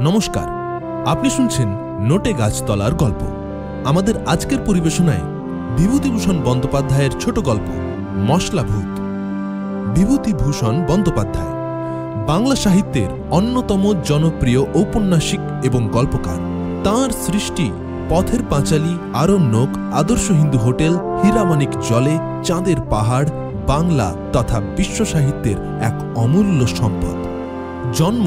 নমস্কার, আপনি শুনছেন নোটে গাছতলার গল্প। আমাদের আজকের পরিবেশনায় বিভূতিভূষণ বন্দ্যোপাধ্যায়ের ছোট গল্প মশলাভূত। বিভূতিভূষণ বন্দ্যোপাধ্যায় বাংলা সাহিত্যের অন্যতম জনপ্রিয় ঔপন্যাসিক এবং গল্পকার। তাঁর সৃষ্টি পথের পাঁচালী, আরণ্যক, আদর্শ হিন্দু হোটেল, হীরামানিক জলে, চাঁদের পাহাড় বাংলা তথা বিশ্ব সাহিত্যের এক অমূল্য সম্পদ। জন্ম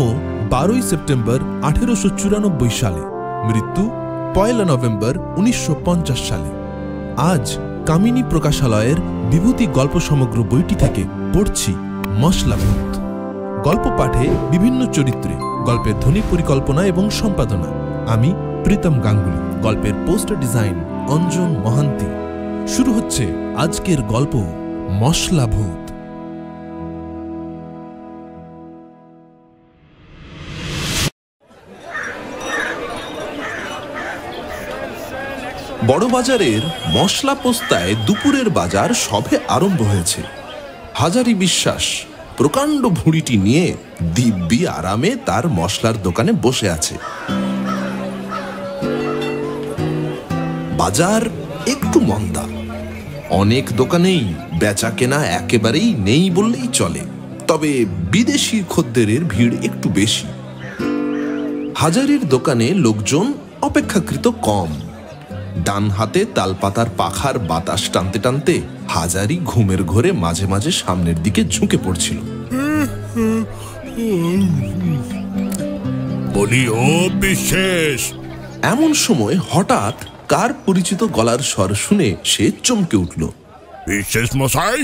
12 সেপ্টেম্বর 1894 সালে, মৃত্যু 1 নভেম্বর 1950 সালে। আজ কামিনী প্রকাশালয়ের বিভূতি গল্প সমগ্র বইটি থেকে পড়ছি মশলাভূত। গল্প পাঠে বিভিন্ন চরিত্রে, গল্পের ধ্বনি পরিকল্পনা এবং সম্পাদনা আমি প্রীতম গাঙ্গুলি, গল্পের পোস্টার ডিজাইন অঞ্জন মহান্তি। শুরু হচ্ছে আজকের গল্প মশলাভূত। বড়বাজারের মশলা পোস্তায় দুপুরের বাজার সবে আরম্ভ হয়েছে। হাজারি বিশ্বাস প্রকাণ্ড ভুঁড়িটি নিয়ে দিব্যি আরামে তার মশলার দোকানে বসে আছে। বাজার একটু মন্দা, অনেক দোকানেই বেচা কেনা একেবারেই নেই বললেই চলে, তবে বিদেশি খদ্দেরের ভিড় একটু বেশি। হাজারির দোকানে লোকজন অপেক্ষাকৃত কম। ডান হাতে তালপাতার পাখার বাতাস টানতে টানতে হাজারি ঘুমের ঘোরে মাঝে মাঝে সামনের দিকে ঝুঁকে পড়ছিল। বলি ও বিশেষ, এমন সময় হঠাৎ কার পরিচিত গলার স্বর শুনে সে চমকে উঠল। বিশেষ মশাই!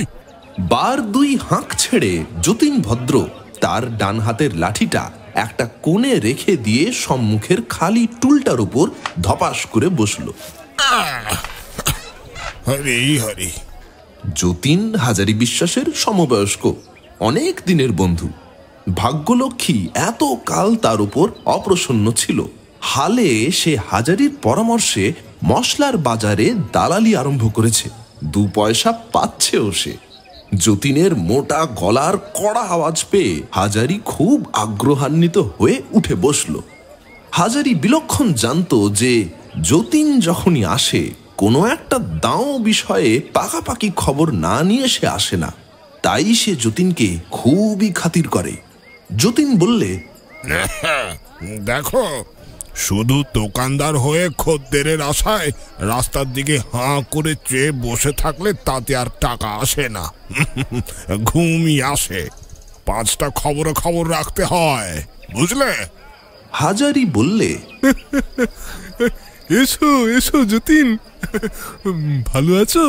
বার দুই হাঁক ছেড়ে যতীন ভদ্র তার ডান হাতের লাঠিটা একটা কোণে রেখে দিয়ে সম্মুখের খালি টুলটার উপর ধপাস করে বসল। হরি হরি। যতীন হাজারি বিশ্বাসের সমবয়স্ক, অনেক দিনের বন্ধু। ভাগ্যলক্ষ্মী এত কাল তার উপর অপ্রসন্ন ছিল। হালে সে হাজারির পরামর্শে মশলার বাজারে দালালি আরম্ভ করেছে। 2 পয়সা পাচ্ছেও সে। যতীনের মোটা গলার কড়া আওয়াজ পেয়ে হাজারি খুব আগ্রহান্বিত হয়ে উঠে বসল। হাজারি বিলক্ষণ জানত যে যতীন যখনই আসে কোনো একটা দাও বিষয়ে পাকাপাকি খবর না নিয়ে সে আসে না। তাই সে যতীনকে খুবই খাতির করে। যতীন বললে, দেখো, শুধু দোকানদার হয়ে খদ্দেরের আশায় রাস্তার দিকে হাঁ করে চেয়ে বসে থাকলে তাতে আর টাকা আসে না, ঘুমই আসে। 5টা খবর রাখতে হয়, বুঝলে? হাজারি বললে, এসো এসো যতীন, ভালো আছো?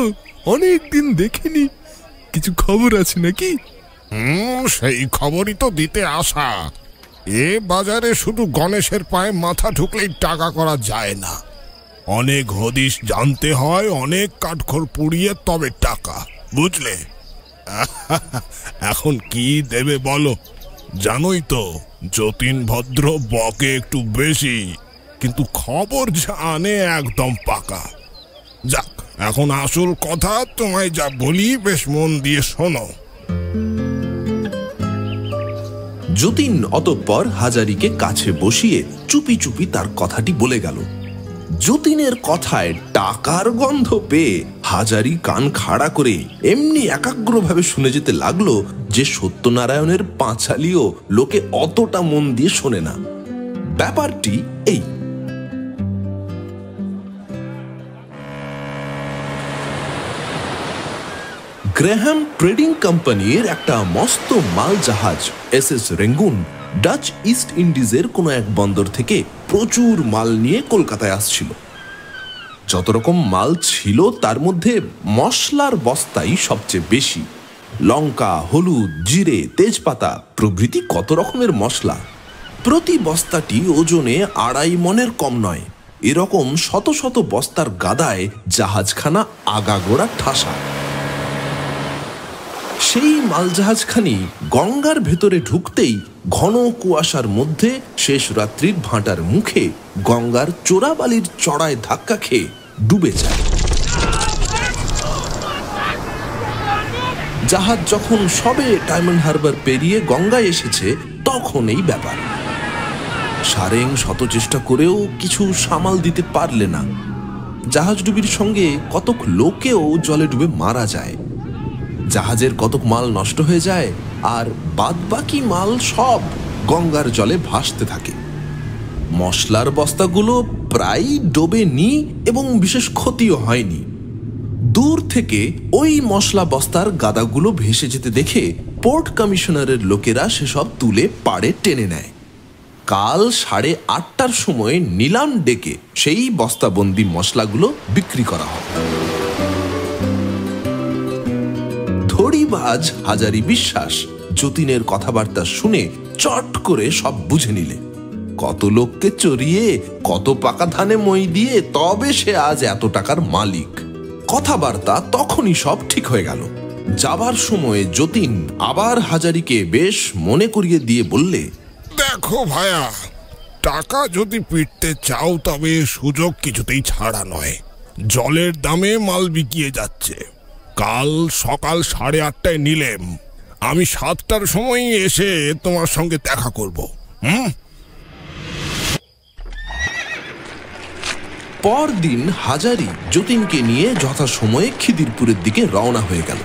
অনেক দিন দেখিনি, কিছু খবর আছে নাকি? সেই খবরই তো দিতে আসা। এ বাজারে শুধু গণেশের পায়ে মাথা ঢুকলেই টাকা করা যায় না। অনেক হদিশ জানতে হয়, অনেক কাঠখড় পুড়িয়ে তবে টাকা, বুঝলে? এখন কি দেবে বলো? জানোই তো যতীন ভদ্র বকে একটু বেশি, কিন্তু খবর যা আনে একদম পাকা। যাক, এখন আসল কথা তোমায় যা বলি বেশ মন দিয়ে শোনো। যতীন অতঃপর হাজারিকে কাছে বসিয়ে চুপি চুপি তার কথাটি বলে গেল। যতীনের কথায় টাকার গন্ধ পেয়ে হাজারি কান খাড়া করে এমনি একাগ্রভাবে শুনে যেতে লাগলো যে সত্যনারায়ণের পাঁচালিও লোকে অতটা মন দিয়ে শোনে না। ব্যাপারটি এই। গ্রেহাম ট্রেডিং কোম্পানির একটা মস্ত মাল জাহাজ SS রেঙ্গুন ডাচ ইস্ট ইন্ডিজের কোনো এক বন্দর থেকে প্রচুর মাল নিয়ে কলকাতায় আসছিল। যত রকম মাল ছিল তার মধ্যে মশলার বস্তাই সবচেয়ে বেশি। লঙ্কা, হলুদ, জিরে, তেজপাতা প্রভৃতি কত রকমের মশলা। প্রতি বস্তাটি ওজনে 2.5 মণের কম নয়। এরকম শত শত বস্তার গাদায় জাহাজখানা আগাগোড়া ঠাসা। সেই মালজাহাজখানি গঙ্গার ভেতরে ঢুকতেই ঘন কুয়াশার মধ্যে শেষ রাত্রির ভাঁটার মুখে গঙ্গার চোরাবালির চড়ায় ধাক্কা খেয়ে ডুবে যায়। জাহাজ যখন সবে ডায়মন্ড হারবার পেরিয়ে গঙ্গায় এসেছে তখন এই ব্যাপার। সারেং শত চেষ্টা করেও কিছু সামাল দিতে পারলে না। জাহাজ ডুবির সঙ্গে কতক লোকেও জলে ডুবে মারা যায়। জাহাজের কতক মাল নষ্ট হয়ে যায়, আর বাদবাকি মাল সব গঙ্গার জলে ভাসতে থাকে। মশলার বস্তাগুলো প্রায় ডোবেনি এবং বিশেষ ক্ষতিও হয়নি। দূর থেকে ওই মশলা বস্তার গাদাগুলো ভেসে যেতে দেখে পোর্ট কমিশনারের লোকেরা সেসব তুলে পাড়ে টেনে নেয়। কাল 8:30টার সময় নিলাম ডেকে সেই বস্তাবন্দি মশলাগুলো বিক্রি করা হয়। ধড়িবাজ হাজারি বিশ্বাস যতীনের কথাবার্তা শুনে চট করে সব বুঝে নিলে। কত লোককে চড়িয়ে কত পাকা ধানে মই দিয়ে তবে সে আজ এত টাকার মালিক। কথাবার্তা তখনই সব ঠিক হয়ে গেল। যাবার সময় যতীন আবার হাজারিকে বেশ মনে করিয়ে দিয়ে বললে, দেখো ভায়া, টাকা যদি পিটতে চাও তবে সুযোগ কিছুতেই ছাড়া নয়। জলের দামে মাল বিকিয়ে যাচ্ছে। কাল সকাল 8:30টায় নিলেম। আমি 7টার সময় এসে তোমার সঙ্গে দেখা করব। পরদিন হাজারি যতীনকে নিয়ে যথাসময়ে খিদিরপুরের দিকে রওনা হয়ে গেল।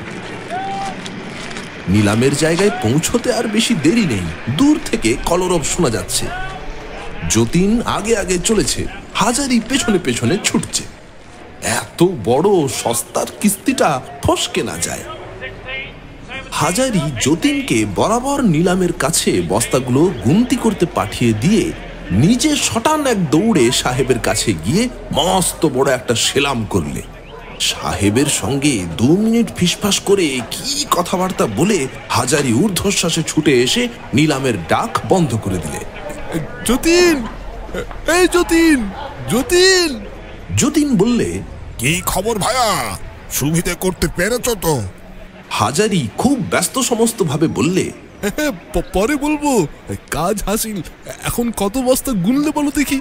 নিলামের জায়গায় পৌঁছতে আর বেশি দেরি নেই। দূর থেকে কলরব শোনা যাচ্ছে। যতীন আগে আগে চলেছে, হাজারি পেছনে পেছনে ছুটছে। এত বড় সস্তার কিস্তিটা ফসকে না যায়। হাজারি যতীনকে বরাবর নিলামের কাছে বস্তাগুলো গুনতি করতে পাঠিয়ে দিয়ে নিজে শটান এক দৌড়ে সাহেবের কাছে গিয়ে মস্ত বড় একটা সেলাম করলে। সাহেবের সঙ্গে 2 মিনিট ফিসফাস করে কি কথাবার্তা বলে হাজারি ঊর্ধ্বশ্বাসে ছুটে এসে নিলামের ডাক বন্ধ করে দিলে। যতীন, এই যতীন, যতীন। যতীন বললে, কি খবর ভায়া? সুবিধে করতে পেরেছ তো? হাজারি খুব ব্যস্ত সমস্ত ভাবে বললে, পরে বলবো, কাজ হাসিল। এখন কত বস্তা গুনলে বলো দেখি।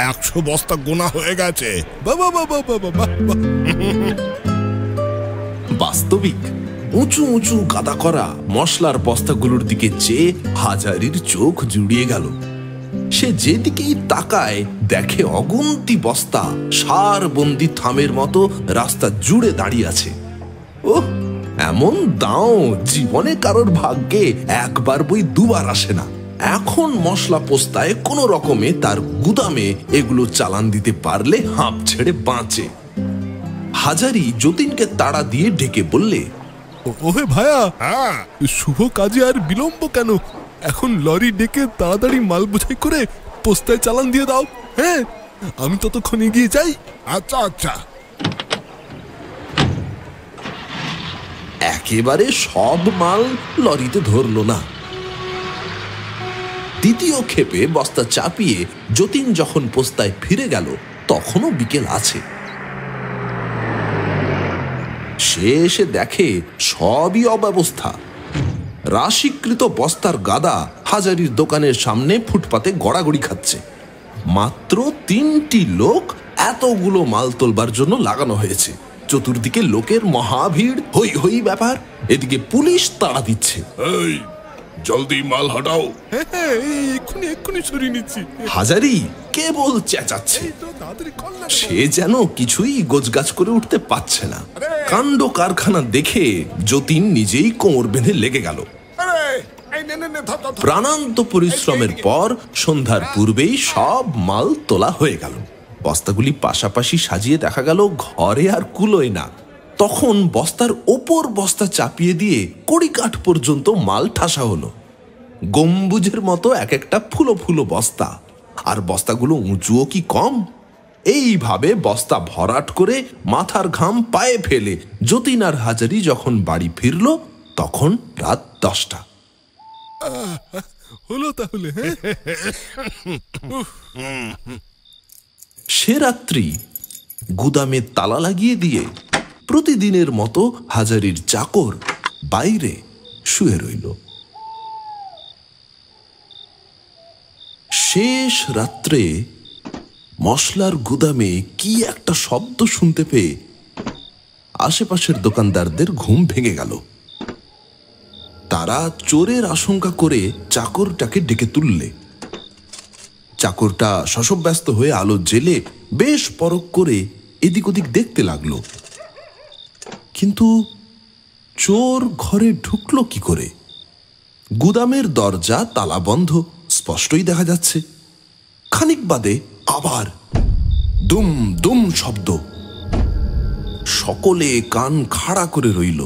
100 বস্তা গোনা হয়ে গেছে। বাবা বাবা বাবা বাবা। বাস্তবিক উঁচু উঁচু গাদা করা মশলার বস্তাগুলোর দিকে চেয়ে হাজারির চোখ জুড়িয়ে গেল। সে যেদিকেই তাকায় দেখে অগুন্তি বস্তা সারবন্দি থামের মতো রাস্তা জুড়ে দাঁড়িয়ে আছে। ওহ, এমন দাও জীবনে কারোর ভাগ্যে একবার বই দুবার আসে না। এখন মশলা পোস্তায় কোনো রকমে তার গুদামে এগুলো চালান দিতে পারলে হাঁপ ছেড়ে বাঁচে। হাজারি যতীনকে তাড়া দিয়ে ডেকে বললে, ওহে ভায়া, শুভ কাজে আর বিলম্ব কেন? এখন লরি ডেকে তাড়াতাড়ি মাল বোঝাই করে পোস্তায় চালান দিয়ে দাও। হ্যাঁ, আমি ততক্ষণ এগিয়ে যাই। আচ্ছা আচ্ছা। একেবারে সব মাল লরিতে ধরল না। দ্বিতীয় ক্ষেপে বস্তা চাপিয়ে যতীন যখন পোস্তায় ফিরে গেল তখনও বিকেল আছে। সে এসে দেখে সবই অব্যবস্থা। রাশিকৃত বস্তার গাদা হাজারির দোকানের সামনে ফুটপাতে গড়াগড়ি খাচ্ছে। মাত্র 3টি লোক এতগুলো মাল তোলবার জন্য লাগানো হয়েছে। চতুর্দিকে লোকের মহাভিড়, হই হই ব্যাপার। এদিকে পুলিশ তাড়া দিচ্ছে। এই, জলদি মাল হটাও। হ্যাঁ, এক্ষুনি সরিয়ে নিচ্ছি। হাজারি কেবল চেঁচাচ্ছে। সে যেন কিছুই গোছগাছ করে উঠতে পারছে না। কাণ্ড কারখানা দেখে যতীন নিজেই কোমর বেঁধে লেগে গেল। প্রাণান্ত পরিশ্রমের পর সন্ধ্যার পূর্বেই সব মাল তোলা হয়ে গেল। বস্তাগুলি পাশাপাশি সাজিয়ে দেখা গেল ঘরে আর কুলোয় না। তখন বস্তার ওপর বস্তা চাপিয়ে দিয়ে কড়িকাঠ পর্যন্ত মাল ঠাসা হলো। গম্বুজের মতো এক একটা ফুলো ফুলো বস্তা, আর বস্তাগুলো উঁচুও কি কম। এইভাবে বস্তা ভরাট করে মাথার ঘাম পায়ে ফেলে যতীন আর হাজারি যখন বাড়ি ফিরল তখন রাত 10টা হলো। তাহলে সে রাত্রি গুদামে তালা লাগিয়ে দিয়ে প্রতিদিনের মতো হাজারির চাকর বাইরে শুয়ে রইল। শেষ রাত্রে মশলার গুদামে কি একটা শব্দ শুনতে পেয়ে আশেপাশের দোকানদারদের ঘুম ভেঙে গেল। তারা চোরের আশঙ্কা করে চাকরটাকে ডেকে তুললে। চাকরটা শশব্যস্ত হয়ে আলো জেলে বেশ পরখ করে এদিক ওদিক দেখতে লাগলো। কিন্তু চোর ঘরে ঢুকলো কি করে? গুদামের দরজা তালা বন্ধ, স্পষ্টই দেখা যাচ্ছে। খানিক বাদে আবার দুম দুম শব্দ। সকলে কান খাড়া করে রইল।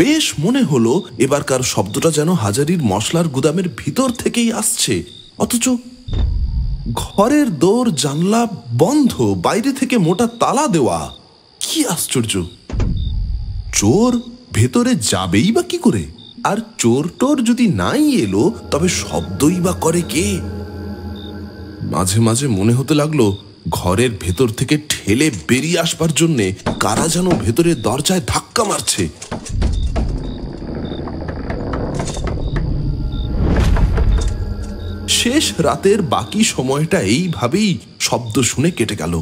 বেশ মনে হলো এবারকার শব্দটা যেন হাজারির মশলার গুদামের ভিতর থেকেই আসছে, অথচ ঘরের দোর জানলা বন্ধ, বাইরে থেকে মোটা তালা দেওয়া। কি আশ্চর্য! চোর ভেতরে যাবেই বা কি করে? আর চোর টোর যদি নাই এলো তবে শব্দই বা করে কে? মাঝে মাঝে মনে হতে লাগলো ঘরের ভেতর থেকে ঠেলে বেরিয়ে আসবার জন্যে কারা যেন ভেতরে দরজায় ধাক্কা মারছে। শেষ রাতের বাকি সময়টা এইভাবেই শব্দ শুনে কেটে গেল।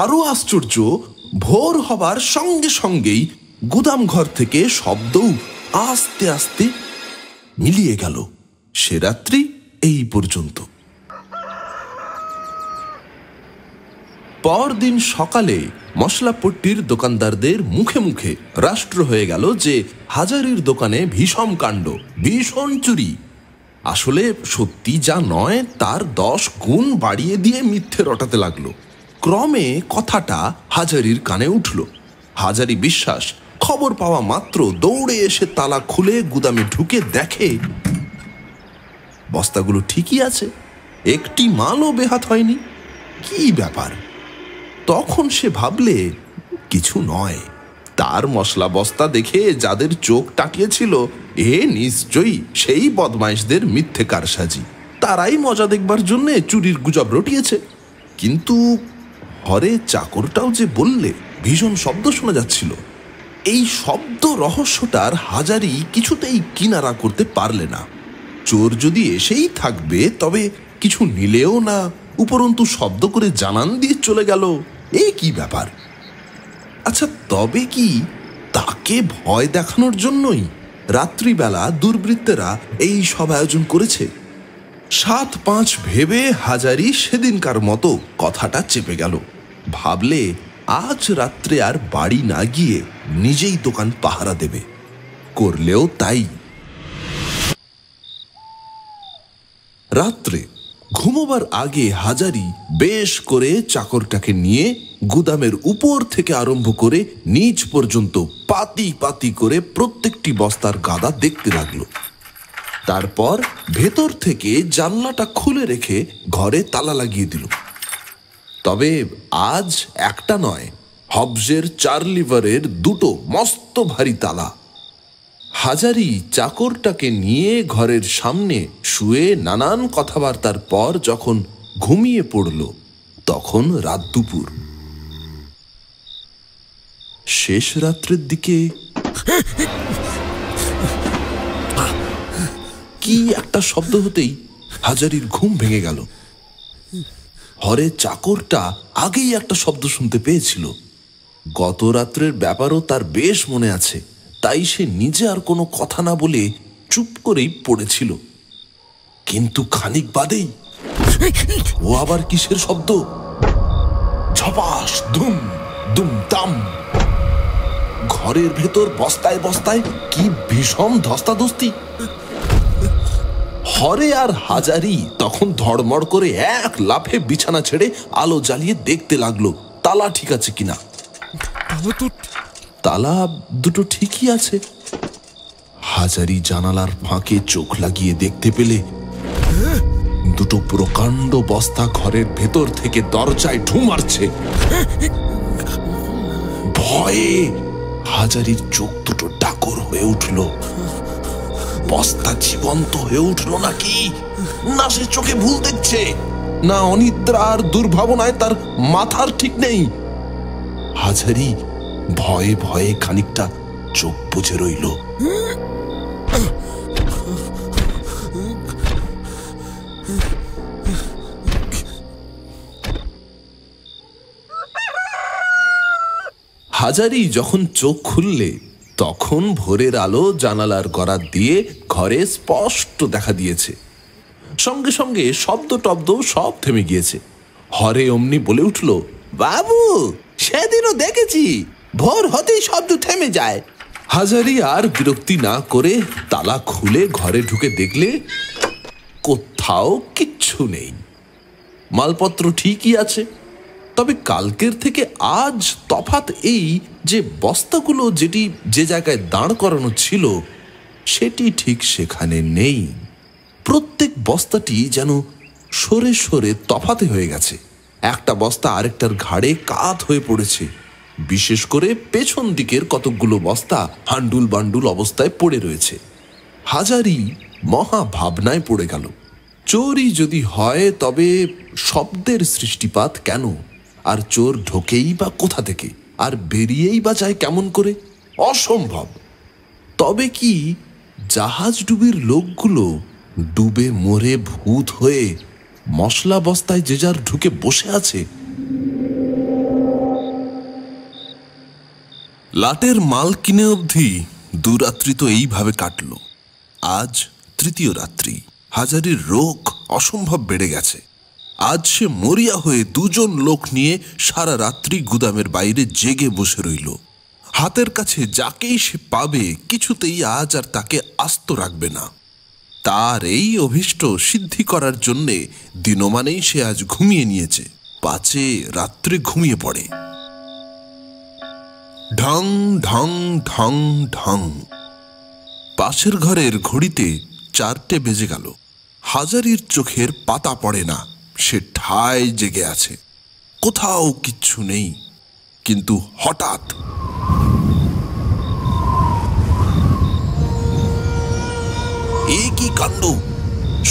আরো আশ্চর্য, ভোর হবার সঙ্গে সঙ্গেই গুদাম ঘর থেকে শব্দও আস্তে আস্তে মিলিয়ে গেল। সে রাত্রি এই পর্যন্ত। পরদিন সকালে মশলাপট্টির দোকানদারদের মুখে মুখে রাষ্ট্র হয়ে গেল যে হাজারির দোকানে ভীষণ কাণ্ড, ভীষণ চুরি। আসলে সত্যি যা নয় তার 10 গুণ বাড়িয়ে দিয়ে মিথ্যে রটাতে লাগলো। ক্রমে কথাটা হাজারির কানে উঠল। হাজারি বিশ্বাস খবর পাওয়া মাত্র দৌড়ে এসে তালা খুলে গুদামে ঢুকে দেখে বস্তাগুলো ঠিকই আছে, একটি মালও বেহাত হয়নি। কি ব্যাপার? তখন সে ভাবলে কিছু নয়। তার মশলা বস্তা দেখে যাদের চোখ টাকিয়েছিল এ নিশ্চয়ই সেই বদমাইশদের মিথ্যে কারসাজি। তারাই মজা দেখবার জন্য চুরির গুজব রটিয়েছে। কিন্তু ঘরে চাকরটাও যে বললে ভীষণ শব্দ শোনা যাচ্ছিল, এই শব্দ রহস্যটার হাজারি কিছুতেই কিনারা করতে পারলে না। চোর যদি এসেই থাকবে তবে কিছু নিলেও না, উপরন্তু শব্দ করে জানান দিয়ে চলে গেল। এ কি ব্যাপার? আচ্ছা, তবে কি তাকে ভয় দেখানোর জন্যই রাত্রিবেলা দুর্বৃত্তেরা এই সব আয়োজন করেছে? 7-5 ভেবে হাজারি সেদিনকার মতো কথাটা চেপে গেল। ভাবলে আজ রাত্রে আর বাড়ি না গিয়ে নিজেই দোকান পাহারা দেবে। করলেও তাই। রাত্রে ঘুমোবার আগে হাজারি বেশ করে চাকরটাকে নিয়ে গুদামের উপর থেকে আরম্ভ করে নিচ পর্যন্ত পাতি পাতি করে প্রত্যেকটি বস্তার গাদা দেখতে লাগলো। তারপর ভেতর থেকে জানলাটা খুলে রেখে ঘরে তালা লাগিয়ে দিল। তবে আজ একটা নয়, হবজের 4 লিভারের 2টো মস্ত ভারী তালা। হাজারি চাকরটাকে নিয়ে ঘরের সামনে শুয়ে নানান কথাবার্তার পর যখন ঘুমিয়ে পড়ল তখন রাত দুপুর। শেষ রাত্রের দিকে কি একটা শব্দ হতেই হাজারির ঘুম ভেঙে গেল। ঘরে চাকরটা আগেই একটা শব্দ শুনতে পেয়েছিল। গত রাত্রের ব্যাপারও তার বেশ মনে আছে, তাই সে নিজে আর কোনো কথা না বলে চুপ করেই পড়েছিল। কিন্তু খানিক বাদেই ও আবার কিসের শব্দ? ঝপাস, ধুম দুম দাম। ঘরের ভেতর বস্তায় বস্তায় কি ভীষণ ধস্তাধস্তি। হরে আর হাজারি তখন ধড়মড় করে এক লাফে বিছানা ছেড়ে আলো জ্বালিয়ে দেখতে লাগলো তালা ঠিক আছে কিনা। তালা দুটো ঠিকই আছে। হাজারি জানালার ফাঁকে চোখ লাগিয়ে দেখতে পেলে 2টো প্রকাণ্ড বস্তা ঘরের ভেতর থেকে দরজায় ঢু মারছে। ভয়ে হাজারির চোখ দুটো ডাকর হয়ে উঠল। বস্তা জীবন্ত হয়ে উঠল নাকি, না সে চোখে ভুল দেখছে, না অনিদ্রা আর দুর্ভাবনায় তার মাথার ঠিক নেই। হাজারি ভয়ে ভয়ে খানিকটা চোখ বুজে রইল। হাজারি যখন চোখ খুললে তখন ভোরের আলো জানালার গড়া দিয়ে ঘরে স্পষ্ট দেখা দিয়েছে। সঙ্গে সঙ্গে শব্দ টব্দ সব থেমে গিয়েছে। হরে অমনি বলে উঠল, বাবু, সেদিনও দেখেছি ভোর হতেই শব্দ থেমে যায়। হাজারি আর বিরক্তি না করে তালা খুলে ঘরে ঢুকে দেখলে কোথাও কিচ্ছু নেই। মালপত্র ঠিকই আছে, তবে কালকের থেকে আজ তফাৎ এই যে বস্তাগুলো যেটি যে জায়গায় দাঁড় করানো ছিল সেটি ঠিক সেখানে নেই। প্রত্যেক বস্তাটি যেন সরে সরে তফাতে হয়ে গেছে। একটা বস্তা আরেকটার ঘাড়ে কাত হয়ে পড়েছে। বিশেষ করে পেছন দিকের কতকগুলো বস্তা হান্ডুল বান্ডুল অবস্থায় পড়ে রয়েছে। হাজারি মহা ভাবনায় পড়ে গেল। চোরই যদি হয় তবে শব্দের সৃষ্টিপাত কেন? আর চোর ঢোকেই বা কোথা থেকে, আর বেরিয়েই বা যায় কেমন করে? অসম্ভব। তবে কি জাহাজ ডুবির লোকগুলো ডুবে মরে ভূত হয়ে মশলা বস্তায় যে যার ঢুকে বসে আছে? লাটের মাল কিনে অবধি দুরাত্রি তো এইভাবে কাটল। আজ তৃতীয় রাত্রি। হাজারির রোগ অসম্ভব বেড়ে গেছে। আজ সে মরিয়া হয়ে দুজন লোক নিয়ে সারা রাত্রি গুদামের বাইরে জেগে বসে রইল। হাতের কাছে যাকেই সে পাবে কিছুতেই আজ আর তাকে আস্ত রাখবে না। তার এই অভীষ্ট সিদ্ধি করার জন্যে দিনমানেই সে আজ ঘুমিয়ে নিয়েছে, পাছে রাত্রে ঘুমিয়ে পড়ে। ঢং ঢং ঢং ঢং। পাশের ঘরের ঘড়িতে 4টে বেজে গেল। হাজারির চোখের পাতা পড়ে না। সে ঠায় জেগে আছে, কোথাও কিচ্ছু নেই। কিন্তু হঠাৎ এ কি কাণ্ড!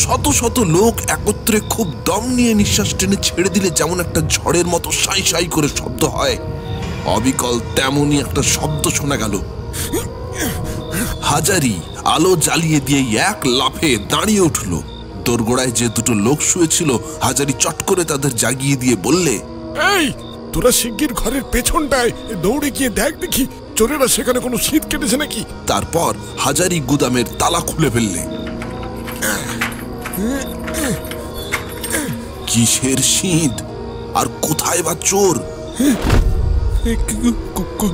শত শত লোক একত্রে খুব দম নিয়ে নিঃশ্বাস টেনে ছেড়ে দিলে যেমন একটা ঝড়ের মতো সাই সাই করে শব্দ হয়, অবিকল তেমনই একটা শব্দ শোনা গেল। হাজারি আলো জ্বালিয়ে দিয়ে এক লাফে দাঁড়িয়ে উঠল। দোরগোড়ায় যে দুটো লোক শুয়েছিল হাজারি চট করে তাদের জাগিয়ে দিয়ে বললে, এই, তোরা শিগগির ঘরের পেছনটায় দৌড়ে গিয়ে দেখ দেখি চোরেরা সেখানে কোনো শীত কেটেছে নাকি। তারপর হাজারি গুদামের তালা খুলে ফেললে। কিসের শীত আর কোথায় বা চোর?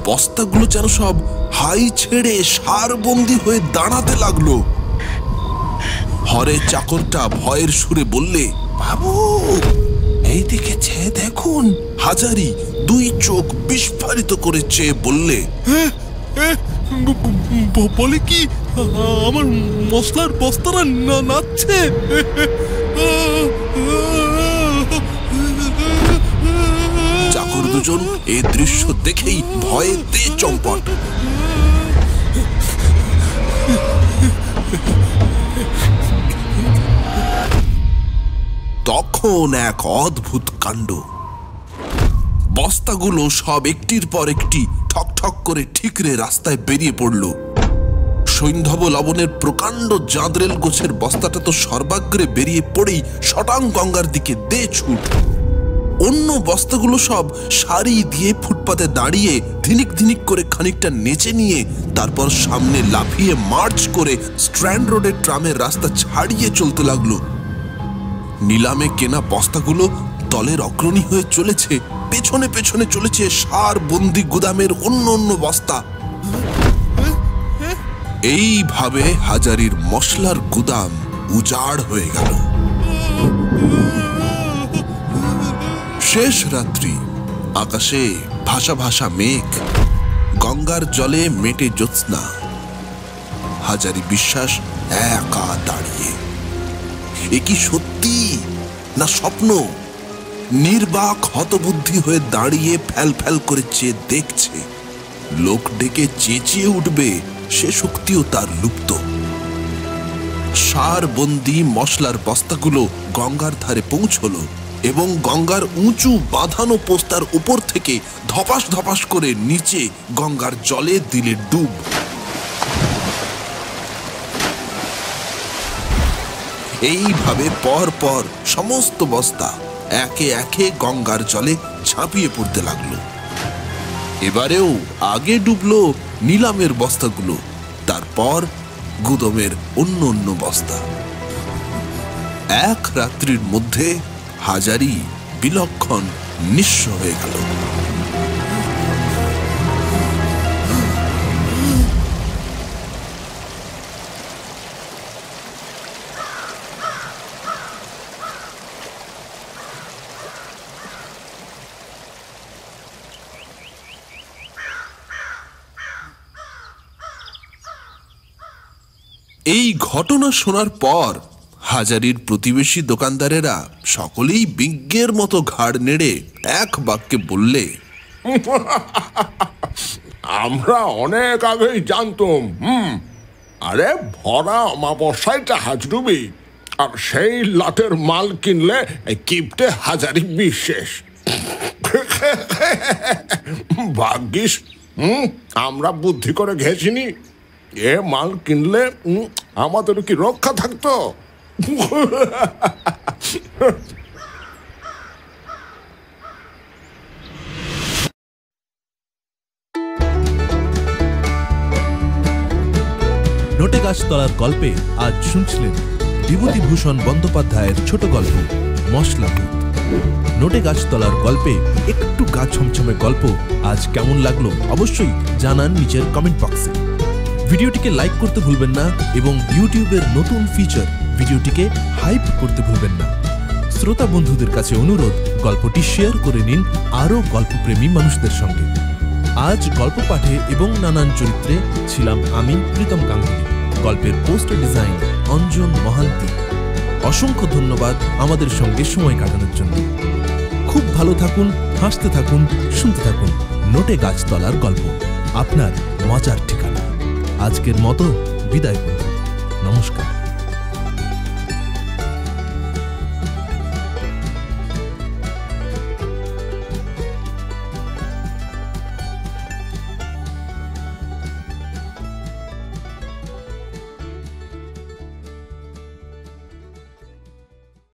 বস্তাগুলো যেন সব হাই ছেড়ে সারবন্দি হয়ে দাঁড়াতে লাগলো। হরে চাকরটা ভয়ের সুরে বললে, বাবু, এই দিকে চেয়ে দেখুন। হাজারি দুই চোখ বিস্ফারিত করে চেয়ে বললে, বলে কি আমার মশলার বস্তাটা নাচছে? চাকর দুজন এই দৃশ্য দেখেই ভয়ে তে চম্পট। তখন এক অদ্ভুত কাণ্ড। বস্তাগুলো সব একটির পর একটি ঠক ঠক করে ঠিকরে রাস্তায় বেরিয়ে পড়ল। সৈন্ধব লবণের প্রকাণ্ড জাঁদরেল গোছের বস্তাটা তো সর্বাগ্রে বেরিয়ে পড়েই শটাং গঙ্গার দিকে দে ছুট। অন্য বস্তাগুলো সব সারি দিয়ে ফুটপাতে দাঁড়িয়ে ধিনিক ধিনিক করে খানিকটা নেচে নিয়ে তারপর সামনে লাফিয়ে মার্চ করে স্ট্র্যান্ড রোডের ট্রামের রাস্তা ছাড়িয়ে চলতে লাগলো। নিলামে কেনা বস্তাগুলো দলের অগ্রণী হয়ে চলেছে, পেছনে পেছনে চলেছে সার বন্দি গুদামের অন্য অন্য বস্তা। এইভাবে হাজারির মশলার গুদাম উজাড় হয়ে গেল। শেষ রাত্রি। আকাশে ভাসা ভাসা মেঘ, গঙ্গার জলে মেটে জ্যোৎস্না। হাজারি বিশ্বাস একা দাঁড়িয়ে। এ কি সত্যি না স্বপ্ন? নির্বাক হতবুদ্ধি হয়ে দাঁড়িয়ে ফ্যাল ফ্যাল করে চেয়ে দেখছে। লোক ডেকে চেঁচিয়ে উঠবে সে শক্তিও তার লুপ্ত। সার বন্দি মশলার বস্তাগুলো গঙ্গার ধারে পৌঁছলো এবং গঙ্গার উঁচু বাঁধানো পোস্তার উপর থেকে ধপাস ধপাস করে নিচে গঙ্গার জলে দিলে ডুব। এইভাবে পর পর সমস্ত বস্তা একে একে গঙ্গার জলে ঝাঁপিয়ে পড়তে লাগলো। এবারেও আগে ডুবলো নিলামের বস্তাগুলো, তারপর গুদামের অন্য অন্য বস্তা। এক রাত্রির মধ্যে হাজারি বিলক্ষণ নিঃস্ব হয়ে গেল। এই ঘটনা শোনার পর হাজারির প্রতিবেশী দোকানদারেরা সকলেই বিজ্ঞের মতো ঘাড় নেড়ে এক বাক্যে বললে, আমরা অনেক আগেই জানতাম। আরে ভরা অমাবস্যায় জাহাজ ডুবি, আর সেই লাটের মাল কিনলে কিপটে হাজারি বিশেষ। ভাগ্যিস আমরা বুদ্ধি করে ঘেছিনি, এ মাল কিনলে আমাদের কি রক্ষা থাকতো। নোটে গাছতলার গল্পে আজ শুনছিলেন বিভূতিভূষণ বন্দ্যোপাধ্যায়ের ছোট গল্প মশলাভূত। নোটে গাছতলার গল্পে একটু গা ছমছমে গল্প আজ কেমন লাগলো অবশ্যই জানান নিচের কমেন্ট বক্সে। ভিডিওটিকে লাইক করতে ভুলবেন না এবং ইউটিউবের নতুন ফিচার ভিডিওটিকে হাইপ করতে ভুলবেন না। শ্রোতা বন্ধুদের কাছে অনুরোধ, গল্পটি শেয়ার করে নিন আরও গল্পপ্রেমী মানুষদের সঙ্গে। আজ গল্প পাঠে এবং নানান চরিত্রে ছিলাম আমি প্রীতম গাঙ্গুলি। গল্পের পোস্টার ডিজাইন অঞ্জন মহান্তি। অসংখ্য ধন্যবাদ আমাদের সঙ্গে সময় কাটানোর জন্য। খুব ভালো থাকুন, হাসতে থাকুন, শুনতে থাকুন নোটে গাছতলার গল্প, আপনার মজার ঠিকানা। আজকের মতো বিদায় করুন, নমস্কার।